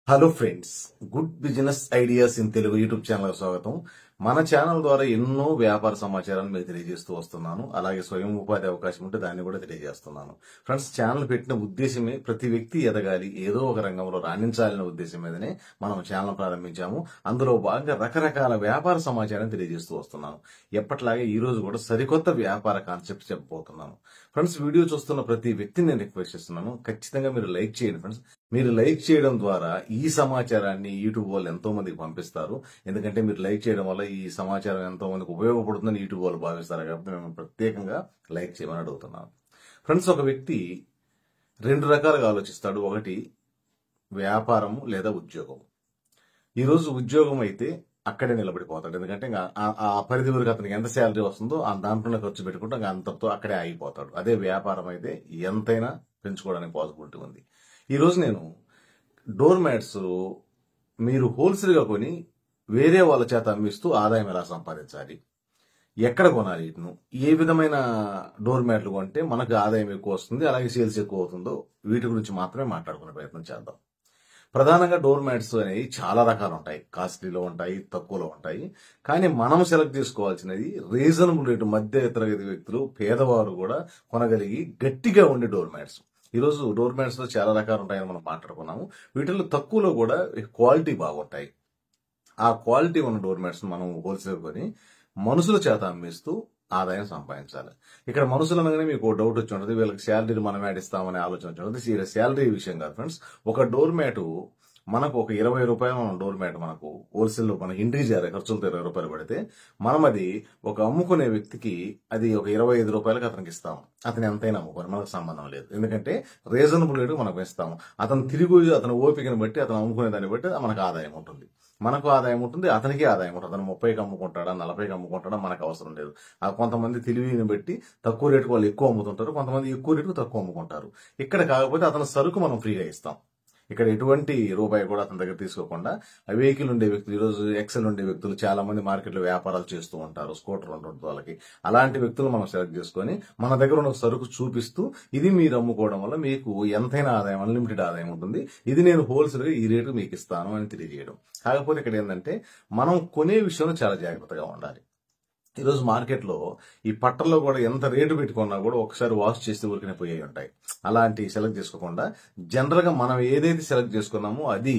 Hello friends, good business ideas in Telugu YouTube channel స్వాగతం. మన channel ద్వారా ఎన్నో వ్యాపార సమాచారాన్ని మీకు తెలియజేస్తూ వస్తున్నాను. అలాగే స్వయం ఉపాధి అవకాశం ఉంటే దాన్ని కూడా తెలియజేస్తున్నాను. ఫ్రెండ్స్, ఛానల్ పెట్టిన ఉద్దేశమే ప్రతి వ్యక్తి ఎదగాలి, ఏదో ఒక రంగంలో రాణించాలనే ఉద్దేశం మీదనే మనం ఛానల్ ప్రారంభించాము. అందులో భాగంగా రకరకాల వ్యాపార సమాచారం తెలియజేస్తూ వస్తున్నాను. ఎప్పట్లాగే ఈ రోజు కూడా సరికొత్త వ్యాపార కాన్సెప్ట్ చెప్పబోతున్నాను. ఫ్రెండ్స్, వీడియో చూస్తున్న ప్రతి వ్యక్తిని నేను రిక్వెస్ట్ చేస్తున్నాను, ఖచ్చితంగా మీరు లైక్ చేయండి. ఫ్రెండ్స్, మీరు లైక్ చేయడం ద్వారా ఈ సమాచారాన్ని యూట్యూబ్ వాళ్ళు ఎంతో మందికి పంపిస్తారు. ఎందుకంటే మీరు లైక్ చేయడం వల్ల ఈ సమాచారం ఎంతో మందికి ఉపయోగపడుతుందని యూట్యూబ్ వాళ్ళు భావిస్తారు. కాబట్టి మేము ప్రత్యేకంగా లైక్ చేయమని అడుగుతున్నాను. ఫ్రెండ్స్, ఒక వ్యక్తి రెండు రకాలుగా ఆలోచిస్తాడు. ఒకటి వ్యాపారము లేదా ఉద్యోగం. ఈ రోజు ఉద్యోగం అయితే అక్కడే నిలబడిపోతాడు. ఎందుకంటే ఆ పరిధి వరకు అతనికి ఎంత శాలరీ వస్తుందో ఆ దాంట్లోనే ఖర్చు పెట్టుకుంటే అంతతో అక్కడే ఆగిపోతాడు. అదే వ్యాపారం అయితే ఎంతైనా పెంచుకోవడానికి పాసిబిలిటీ ఉంది. ఈ రోజు నేను డోర్ మ్యాట్స్ మీరు హోల్సేల్ గా కొని వేరే వాళ్ళ చేత అమ్మిస్తూ ఆదాయం ఎలా సంపాదించాలి, ఎక్కడ కొనాలి, వీటిను ఏ విధమైన డోర్ మ్యాట్లు కొంటే మనకు ఆదాయం ఎక్కువ వస్తుంది, అలాగే సేల్స్ ఎక్కువ అవుతుందో వీటి గురించి మాత్రమే మాట్లాడుకునే ప్రయత్నం చేద్దాం. ప్రధానంగా డోర్ మ్యాట్స్ అనేవి చాలా రకాలు ఉంటాయి. కాస్ట్లీలో ఉంటాయి, తక్కువలో ఉంటాయి. కానీ మనం సెలెక్ట్ చేసుకోవాల్సినది రీజనబుల్ రేటు, మధ్య తరగతి వ్యక్తులు, పేదవారు కూడా కొనగలిగి గట్టిగా ఉండే డోర్ మ్యాట్స్. ఈరోజు డోర్ మ్యాట్స్ లో చాలా రకాలు ఉంటాయని మనం మాట్లాడుకున్నాము. వీటిలో తక్కువలో కూడా క్వాలిటీ బాగుంటాయి. ఆ క్వాలిటీ ఉన్న డోర్ మ్యాట్స్ మనం హోల్సేల్ కొని మనుషుల చేత అమ్మిస్తూ ఆదాయం సంపాదించాలి. ఇక్కడ మనుషులు అనగానే మీకు డౌట్ వచ్చి ఉంటుంది, వీళ్ళకి శాలరీలు మనం యాడ్ ఇస్తామనే ఆలోచన వచ్చి ఉంటుంది. శాలరీ విషయం కాదు ఫ్రెండ్స్. ఒక డోర్ మ్యాట్ మనకు ఒక 20 రూపాయలు మన డోర్ మ్యాట్ మనకు హోల్సేల్లో మన ఇంటికి చేరే ఖర్చులతో 20 రూపాయలు పడితే మనం అది ఒక అమ్ముకునే వ్యక్తికి అది ఒక 25 రూపాయలకు అతనికి ఇస్తాం. అతను ఎంతైనా అమ్ముకోని మనకు సంబంధం లేదు. ఎందుకంటే రీజనబుల్ రేటు మనకు ఇస్తాము. అతను తిరిగి అతను ఓపికను బట్టి అతను అమ్ముకునే దాన్ని బట్టి మనకు ఆదాయం ఉంటుంది. మనకు ఆదాయం ఉంటుంది, అతనికి ఆదాయం ఉంటుంది. అతను 30కి అమ్ముకుంటాడా, 40కి అమ్ముకుంటాడా మనకు అవసరం లేదు. ఆ కొంతమంది తెలివిని బట్టి తక్కువ రేటుకు వాళ్ళు ఎక్కువ అమ్ముతుంటారు, కొంతమంది ఎక్కువ రేటుకు తక్కువ అమ్ముకుంటారు. ఇక్కడ కాకపోతే అతని సరుకు మనం ఫ్రీగా ఇస్తాం. ఇక్కడ ఎటువంటి రూపాయి కూడా అతని దగ్గర తీసుకోకుండా వెహికల్ ఉండే వ్యక్తులు, ఈరోజు ఎక్సెల్ ఉండే వ్యక్తులు చాలా మంది మార్కెట్లో వ్యాపారాలు చేస్తూ ఉంటారు. స్కూటర్ ఉంటుంది వాళ్ళకి. అలాంటి వ్యక్తులు మనం సెలెక్ట్ చేసుకొని మన దగ్గర ఉన్న సరుకు చూపిస్తూ ఇది మీరు అమ్ముకోవడం వల్ల మీకు ఎంతైనా ఆదాయం, అన్లిమిటెడ్ ఆదాయం ఉంటుంది, ఇది నేను హోల్సేల్ గా ఈ రేటు మీకు ఇస్తాను అని తెలియజేయడం. కాకపోతే ఇక్కడ ఏంటంటే మనం కొనే విషయంలో చాలా జాగ్రత్తగా ఉండాలి. ఈరోజు మార్కెట్లో ఈ పట్టల్లో కూడా ఎంత రేటు పెట్టుకున్నా కూడా ఒకసారి వాష్ చేసి ఊరికనే పోయి ఉంటాయి. అలాంటి సెలెక్ట్ చేసుకోకుండా జనరల్ గా మనం ఏదైతే సెలెక్ట్ చేసుకున్నామో అది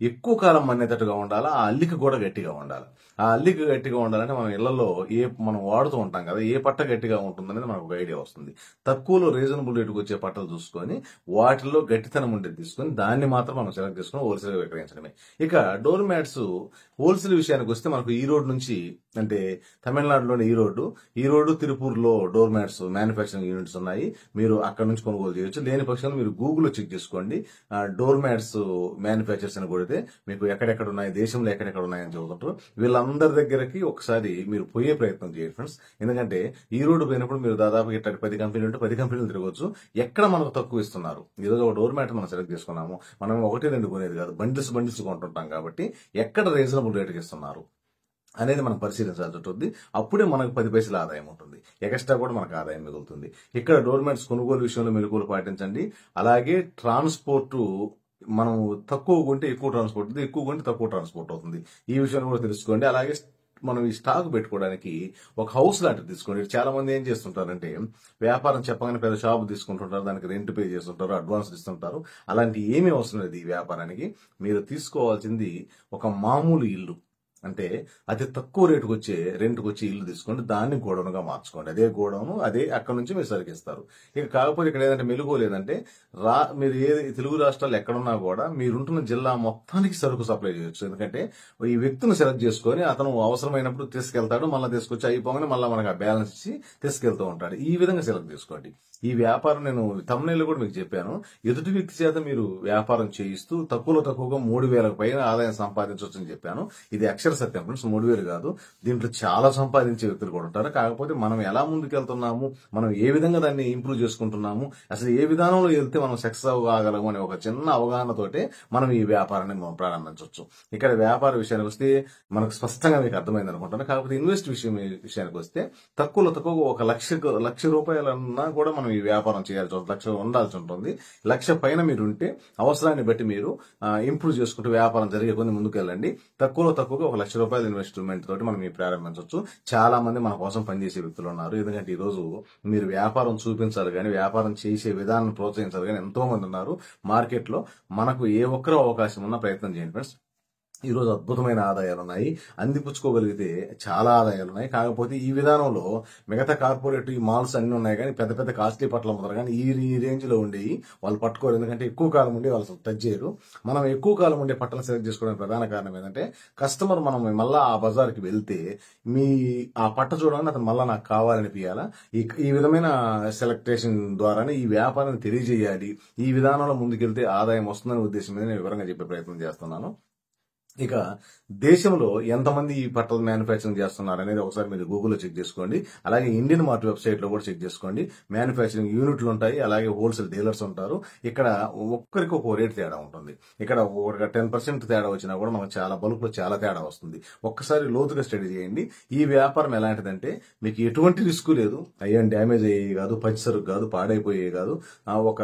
ఎక్కువ కాలం మన్నేటట్టుగా ఉండాలా, ఆ అల్లిక కూడా గట్టిగా ఉండాలి. ఆ అల్లిక గట్టిగా ఉండాలంటే మనం ఇళ్లలో మనం వాడుతూ ఉంటాం కదా, ఏ పట్ట గట్టిగా ఉంటుందనేది మనకు ఒక ఐడియా వస్తుంది. తక్కువలో రీజనబుల్ రేటుకు వచ్చే పట్టలు చూసుకొని వాటిల్లో గట్టితనం ఉండేది తీసుకొని దాన్ని మాత్రం మనం సెలెక్ట్ చేసుకుని హోల్సేల్ గా విక్రయించడమే. ఇక డోర్ మ్యాట్స్ హోల్సేల్ విషయానికి వస్తే మనకు ఈ రోడ్ నుంచి, అంటే తమిళనాడులోని ఈ రోడ్డు తిరుపూర్లో డోర్ మ్యాట్స్ మ్యానుఫ్యాక్చరింగ్ యూనిట్స్ ఉన్నాయి. మీరు అక్కడ నుంచి కొనుగోలు చేయొచ్చు. లేని పక్షంలో మీరు గూగుల్లో చెక్ చేసుకోండి. డోర్ మ్యాట్స్ మ్యానుఫ్యాక్చర్స్ అని కొడితే మీకు ఎక్కడెక్కడ ఉన్నాయి, దేశంలో ఎక్కడెక్కడ ఉన్నాయని చెబుతుంటారు. వీళ్ళందరి దగ్గరకి ఒకసారి మీరు పోయే ప్రయత్నం చేయండి ఫ్రెండ్స్. ఎందుకంటే ఈ రోడ్డు పోయినప్పుడు మీరు దాదాపు ఇట్లా 10 కంపెనీలు ఉంటే 10 కంపెనీలు తిరగవచ్చు. ఎక్కడ మనకు తక్కువ ఇస్తున్నారు, ఈరోజు ఒక డోర్ మ్యాట్ మనం సెలెక్ట్ చేసుకున్నాము, మనం 1-2 కొనేది కాదు, బండిల్స్ కొంటుంటాం. కాబట్టి ఎక్కడ రీజనబుల్ రేటుకి ఇస్తున్నారు అనేది మనం పరిశీలించాల్సి ఉంటుంది. అప్పుడే మనకు 10 పైసల ఆదాయం ఉంటుంది, ఎక్స్ట్రా కూడా మనకు ఆదాయం మిగులుతుంది. ఇక్కడ డోర్ మ్యాట్స్ కొనుగోలు విషయంలో మెలకువలు పాటించండి. అలాగే ట్రాన్స్పోర్ట్ మనం తక్కువ కొంటే ఎక్కువ ట్రాన్స్పోర్ట్ అవుతుంది, ఎక్కువ కొంటే తక్కువ ట్రాన్స్పోర్ట్ అవుతుంది. ఈ విషయాన్ని కూడా తెలుసుకోండి. అలాగే మనం ఈ స్టాక్ పెట్టుకోవడానికి ఒక హౌస్ లాంటిది తీసుకోండి. చాలా మంది ఏం చేస్తుంటారంటే వ్యాపారం చెప్పగానే పెద్ద షాప్ తీసుకుంటుంటారు, దానికి రెంట్ పే చేస్తుంటారు, అడ్వాన్స్ ఇస్తుంటారు. అలాంటి ఏమీ అవసరం లేదు. ఈ వ్యాపారానికి మీరు తీసుకోవాల్సింది ఒక మామూలు ఇల్లు, అంటే అతి తక్కువ రేటుకు వచ్చే రెంట్కి వచ్చే ఇల్లు తీసుకోండి, దాన్ని గోడౌన్గా మార్చుకోండి. అదే గోడౌన్, అదే అక్కడ నుంచి మీరు సరికిస్తారు. ఇక కాకపోతే ఇక్కడ ఏదంటే మెలుగు లేదంటే మీరు ఏ తెలుగు రాష్ట్రాలు ఎక్కడున్నా కూడా మీరుంటున్న జిల్లా మొత్తానికి సరుకు సప్లై చేయొచ్చు. ఎందుకంటే ఈ వ్యక్తిని సెలెక్ట్ చేసుకొని అతను అవసరమైనప్పుడు తీసుకెళ్తాడు, మళ్ళీ తీసుకొచ్చి అయిపోగానే మళ్ళీ మనకు ఆ బ్యాలెన్స్ ఇచ్చి తీసుకెళ్తూ ఉంటాడు. ఈ విధంగా సెలెక్ట్ చేసుకోండి. ఈ వ్యాపారం నేను తమ్ముళ్ళు కూడా మీకు చెప్పాను. ఎదుటి వ్యక్తి చేత మీరు వ్యాపారం చేయిస్తూ తక్కువగా 3,000కు పైన ఆదాయం సంపాదించవచ్చు అని చెప్పాను. ఇది అక్షర సత్యం ఫ్రెండ్స్, 3,000 కాదు. దీంట్లో చాలా సంపాదించే వ్యక్తులు కూడా ఉంటారు. కాకపోతే మనం ఎలా ముందుకెళ్తున్నాము, మనం ఏ విధంగా దాన్ని ఇంప్రూవ్ చేసుకుంటున్నాము, అసలు ఏ విధానంలో వెళ్తే మనం సక్సెస్ అవ్వగలము అనే ఒక చిన్న అవగాహనతోటే మనం ఈ వ్యాపారాన్ని మనం ప్రారంభించవచ్చు. ఇక్కడ వ్యాపార విషయానికి వస్తే మనకు స్పష్టంగా మీకు అర్థమైంది అనుకుంటాను. కాకపోతే ఇన్వెస్ట్ విషయానికి వస్తే తక్కువలో తక్కువ ఒక లక్ష రూపాయలన్నా కూడా మనం ఈ వ్యాపారం చేయాల్సి ఉంటుంది, లక్ష ఉండాల్సి ఉంటుంది. లక్ష పైన మీరు ఉంటే అవసరాన్ని బట్టి మీరు ఇంప్రూవ్ చేసుకుంటూ వ్యాపారం జరిగే కొన్ని ముందుకు వెళ్ళండి. తక్కువలో తక్కువగా ఒక ₹1,00,000 ఇన్వెస్ట్మెంట్ తోటి మనం ఈ ప్రారంభించవచ్చు. చాలా మంది మన కోసం పనిచేసే వ్యక్తులు ఉన్నారు. ఎందుకంటే ఈ రోజు మీరు వ్యాపారం చూపించాలి కానీ, వ్యాపారం చేసే విధానం ప్రోత్సహించాలి కానీ ఎంతో మంది ఉన్నారు మార్కెట్ లో. మనకు ఏ ఒక్కరూ అవకాశం ఉన్నా ప్రయత్నం చేయండి ఫ్రెండ్స్. ఈ రోజు అద్భుతమైన ఆదాయాలు ఉన్నాయి, అందిపుచ్చుకోగలిగితే చాలా ఆదాయాలు ఉన్నాయి. కాకపోతే ఈ విధానంలో మిగతా కార్పొరేట్ ఈ మాల్స్ అన్ని ఉన్నాయి కానీ పెద్ద పెద్ద కాస్ట్లీ పట్టలు అమ్ముతారు కానీ ఈ రేంజ్ లో ఉండేవి వాళ్ళు పట్టుకోరు. ఎందుకంటే ఎక్కువ కాలం ఉండి వాళ్ళు టచ్ చేయరు. మనం ఎక్కువ కాలం ఉండే పట్టలు సెలెక్ట్ చేసుకోవడానికి ప్రధాన కారణం ఏంటంటే కస్టమర్ మనం మళ్ళా ఆ బజార్కి వెళ్తే మీ ఆ పట్ట చూడాలని అతను మళ్ళా నాకు కావాలనిపించాలా. ఈ విధమైన సెలెక్టేషన్ ద్వారానే ఈ వ్యాపారాన్ని తెలియజేయాలి. ఈ విధానంలో ముందుకెళ్తే ఆదాయం వస్తుందనే ఉద్దేశం మీద నేను వివరంగా చెప్పే ప్రయత్నం చేస్తున్నాను. ఇక దేశంలో ఎంతమంది ఈ బట్టలు మ్యానుఫ్యాక్చరింగ్ చేస్తున్నారు అనేది ఒకసారి మీరు గూగుల్లో చెక్ చేసుకోండి. అలాగే ఇండియన్ మార్ట్ వెబ్సైట్ లో కూడా చెక్ చేసుకోండి. మ్యానుఫ్యాక్చరింగ్ యూనిట్లు ఉంటాయి, అలాగే హోల్సేల్ డీలర్స్ ఉంటారు. ఇక్కడ ఒక్కరికి ఒక రేట్ తేడా ఉంటుంది. ఇక్కడ ఒక 10% తేడా వచ్చినా కూడా మనకు చాలా బల్క్ లో చాలా తేడా వస్తుంది. ఒక్కసారి లోతుగా స్టడీ చేయండి. ఈ వ్యాపారం ఎలాంటిదంటే మీకు ఎటువంటి రిస్క్ లేదు, అయ్యాన్ని డ్యామేజ్ అయ్యేవి కాదు, పచ్చిసరుకు కాదు, పాడైపోయేవి కాదు. ఒక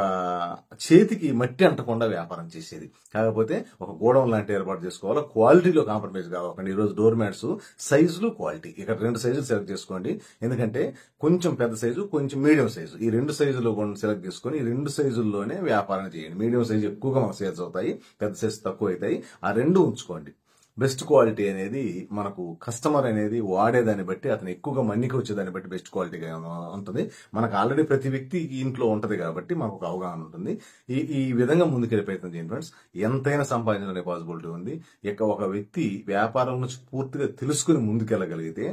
చేతికి మట్టి అంటకుండా వ్యాపారం చేసేది. కాకపోతే ఒక గోడౌన్ లాంటి ఏర్పాటు చేసుకోవాలి. క్వాలిటీలో కాంప్రమైజ్ కావాలి. ఈ రోజు డోర్ మ్యాట్స్ సైజులు, క్వాలిటీ ఇక్కడ 2 సైజులు సెలెక్ట్ చేసుకోండి. ఎందుకంటే కొంచెం పెద్ద సైజు, కొంచెం మీడియం సైజు, ఈ 2 సైజులు సెలెక్ట్ చేసుకుని ఈ 2 సైజుల్లోనే వ్యాపారం చేయండి. మీడియం సైజు ఎక్కువగా మనకు సేల్స్ అవుతాయి, పెద్ద సైజు తక్కువ అవుతాయి. ఆ 2 ఉంచుకోండి. బెస్ట్ క్వాలిటీ అనేది మనకు కస్టమర్ అనేది వాడేదాన్ని బట్టి, అతను ఎక్కువగా మన్నిక వచ్చేదాన్ని బట్టి బెస్ట్ క్వాలిటీగా ఉంటుంది. మనకు ఆల్రెడీ ప్రతి వ్యక్తి ఇంట్లో ఉంటది కాబట్టి మనకు ఒక అవగాహన ఉంటుంది. ఈ విధంగా ముందుకెళ్ళే ప్రయత్నం చేయండి ఫ్రెండ్స్. ఎంతైనా సంపాదించే పాసిబిలిటీ ఉంది. ఒక వ్యక్తి వ్యాపారం నుంచి పూర్తిగా తెలుసుకుని ముందుకెళ్ళగలిగితే,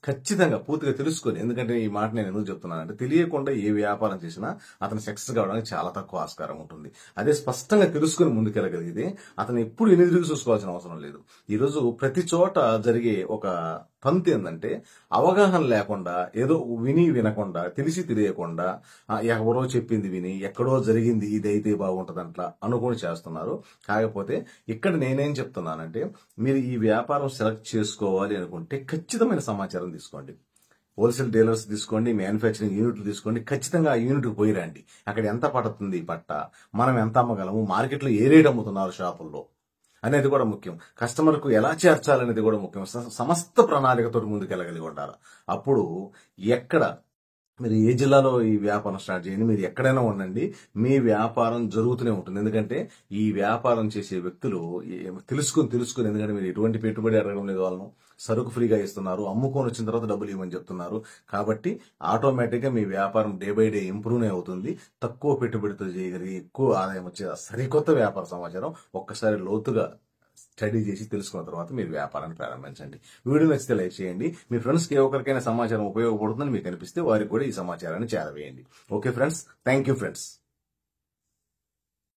ఖచ్చితంగా పూర్తిగా తెలుసుకొని, ఎందుకంటే ఈ మాట నేను ఎందుకు చెప్తున్నానంటే తెలియకుండా ఏ వ్యాపారం చేసినా అతను సక్సెస్ కావడానికి చాలా తక్కువ ఆస్కారం ఉంటుంది. అదే స్పష్టంగా తెలుసుకుని ముందుకెళ్ళగలిగితే అతను ఎప్పుడు ఎనిమిది చూసుకోవాల్సిన అవసరం లేదు. ఈ రోజు ప్రతి చోట జరిగే ఒక తంతు ఏంటంటే అవగాహన లేకుండా, ఏదో వినకుండా, తెలియకుండా ఎవరో చెప్పింది విని ఎక్కడో జరిగింది ఇది అయితే బాగుంటదంట్లా అనుకుని చేస్తున్నారు. కాకపోతే ఇక్కడ నేనేం చెప్తున్నానంటే మీరు ఈ వ్యాపారం సెలెక్ట్ చేసుకోవాలి అనుకుంటే ఖచ్చితమైన సమాచారం తీసుకోండి. హోల్సేల్ డీలర్స్ తీసుకోండి, మ్యానుఫ్యాక్చరింగ్ యూనిట్లు తీసుకోండి. ఖచ్చితంగా ఆ యూనిట్కి పోయి రండి. అక్కడ ఎంత పడుతుంది పట్ట, మనం ఎంత అమ్మగలము, మార్కెట్లో ఏ రేట్ అమ్ముతున్నారు షాపుల్లో అనేది కూడా ముఖ్యం. కస్టమర్కు ఎలా చేర్చాలనేది కూడా ముఖ్యం. సమస్త ప్రణాళికతో ముందుకెళ్ళగలిగి ఉండాలి. అప్పుడు ఎక్కడ మీరు ఏ జిల్లాలో ఈ వ్యాపారం స్టార్ట్ చేయండి, మీరు ఎక్కడైనా ఉండండి, మీ వ్యాపారం జరుగుతూనే ఉంటుంది. ఎందుకంటే ఈ వ్యాపారం చేసే వ్యక్తులు తెలుసుకుని ఎందుకంటే మీరు ఎటువంటి పెట్టుబడి అడగడం లేదు, వాళ్ళను సరుకు ఫ్రీగా ఇస్తున్నారు, అమ్ముకొని వచ్చిన తర్వాత డబ్బులు ఇవ్వమని చెప్తున్నారు. కాబట్టి ఆటోమేటిక్ గా మీ వ్యాపారం డే బై డే ఇంప్రూవ్ అవుతుంది. తక్కువ పెట్టుబడితో చేయగలిగి ఎక్కువ ఆదాయం వచ్చే సరికొత్త వ్యాపార సమాచారం ఒక్కసారి లోతుగా స్టడీ చేసి తెలుసుకున్న తర్వాత మీరు వ్యాపారాన్ని ప్రారంభించండి. వీడియో నచ్చితే లైక్ చేయండి. మీ ఫ్రెండ్స్కి ఏ ఒక్కరికైనా సమాచారం ఉపయోగపడుతుందని మీకు అనిపిస్తే వారికి కూడా ఈ సమాచారాన్ని చేరవేయండి. Okay friends, thank you friends.